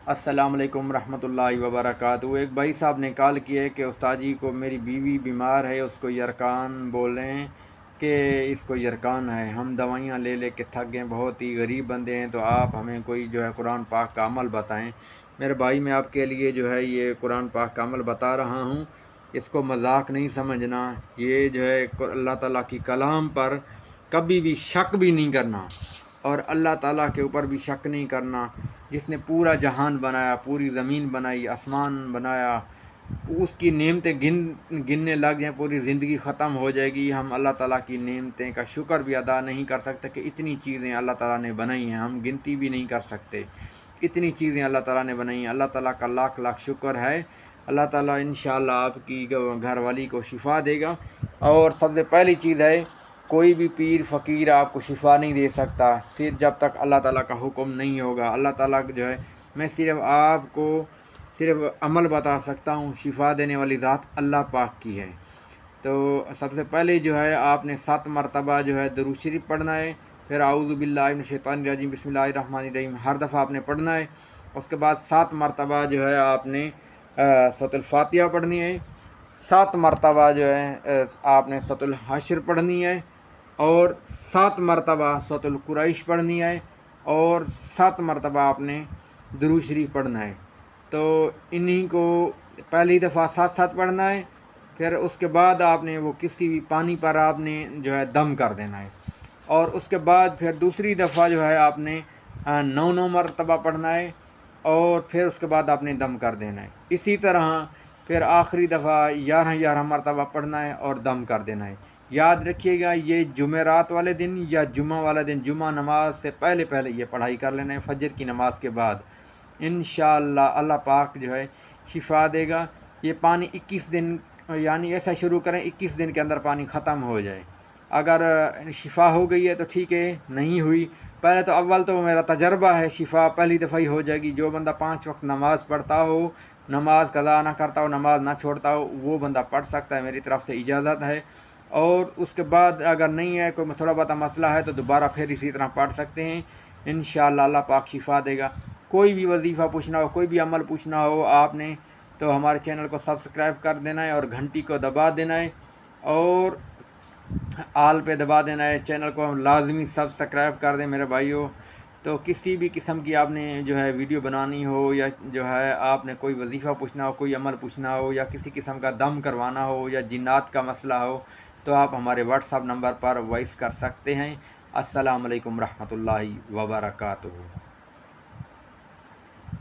अस्सलाम वालेकुम रहमतुल्लाहि व बरकातहू। एक भाई साहब ने कॉल किया है कि उस्ताद जी को मेरी बीवी बीमार है, उसको यरकान बोलें कि इसको यरकान है। हम दवाइयाँ ले ले के थक गए, बहुत ही गरीब बंदे हैं, तो आप हमें कोई जो है कुरान पाक का अमल बताएं। मेरे भाई, मैं आपके लिए जो है ये कुरान पाक का अमल बता रहा हूँ, इसको मजाक नहीं समझना। ये जो है अल्लाह ताला की कलाम पर कभी भी शक भी नहीं करना, और अल्लाह ताला के ऊपर भी शक नहीं करना, जिसने पूरा जहान बनाया, पूरी ज़मीन बनाई, आसमान बनाया। उसकी नेमतें गिनने लग जाएं, पूरी ज़िंदगी ख़त्म हो जाएगी। हम अल्लाह ताला की नेमतें का शुक्र भी अदा नहीं कर सकते कि इतनी चीज़ें अल्लाह ताला ने बनाई हैं, हम गिनती भी नहीं कर सकते। इतनी चीज़ें अल्लाह ताला ने बनाई हैं। अल्लाह ताला का लाख लाख शुक्र है। अल्लाह ताला इंशाअल्लाह आपकी घरवाली को शिफा देगा। और सबसे पहली चीज़ है, कोई भी पीर फ़कीर आपको शिफा नहीं दे सकता सिर्फ जब तक अल्लाह ताला का हुक्म नहीं होगा। अल्लाह ताला जो है, मैं सिर्फ आपको सिर्फ अमल बता सकता हूँ, शिफा देने वाली ज़ात अल्लाह पाक की है। तो सबसे पहले जो है आपने 7 मरतबा जो है दुरूद शरीफ पढ़ना है। फिर आऊज़ु बिल्लाहि मिनश शैतानिर रजीम बिस्मिल्लाहिर रहमानिर रहीम हर दफ़ा आपने पढ़ना है। उसके बाद 7 मरतबा जो है आपने सूरतुल फातिहा पढ़नी है। 7 मरतबा जो है आपने सूरतुल हश्र पढ़नी है, और 7 मरतबा सूरतुल कुरैश पढ़नी है, और 7 मरतबा आपने दुरूद शरीफ पढ़ना है। तो इन्हीं को पहली दफ़ा साथ साथ पढ़ना है। फिर उसके बाद आपने वो किसी भी पानी पर आपने जो है दम कर देना है, और उसके बाद फिर दूसरी दफ़ा जो है आपने 9 मरतबा पढ़ना है, और फिर उसके बाद आपने दम कर देना है। इसी तरह फिर आखिरी दफ़ा 11 मरतबा पढ़ना है और दम कर देना है। याद रखिएगा, ये जुमेरात वाले दिन या जुमा वाला दिन, जुमा नमाज से पहले पहले ये पढ़ाई कर लेना है, फजर की नमाज के बाद। इंशाअल्लाह अल्लाह पाक जो है शिफा देगा। ये पानी 21 दिन, यानी ऐसा शुरू करें 21 दिन के अंदर पानी ख़त्म हो जाए। अगर शिफा हो गई है तो ठीक है, नहीं हुई, पहले तो अव्वल तो मेरा तजर्बा है, शिफा पहली दफ़ा ही हो जाएगी। जो बंदा 5 वक्त नमाज़ पढ़ता हो, नमाज कज़ा ना करता हो, नमाज ना छोड़ता हो, वो बंदा पढ़ सकता है, मेरी तरफ़ से इजाज़त है। और उसके बाद अगर नहीं है, कोई थोड़ा बहुत मसला है, तो दोबारा फिर इसी तरह पढ़ सकते हैं। इंशाअल्लाह अल्लाह पाक शिफा देगा। कोई भी वजीफ़ा पूछना हो, कोई भी अमल पूछना हो आपने, तो हमारे चैनल को सब्सक्राइब कर देना है और घंटी को दबा देना है, और आल पे दबा देना है। चैनल को लाजमी सब्सक्राइब कर दें मेरे भाइयों। तो किसी भी किस्म की आपने जो है वीडियो बनानी हो, या जो है आपने कोई वजीफ़ा पूछना हो, कोई अमल पूछना हो, या किसी किस्म का दम करवाना हो, या जिन्नात का मसला हो, तो आप हमारे व्हाट्सअप नंबर पर वॉइस कर सकते हैं। अस्सलाम वालेकुम रहमतुल्लाहि व बरकातहू।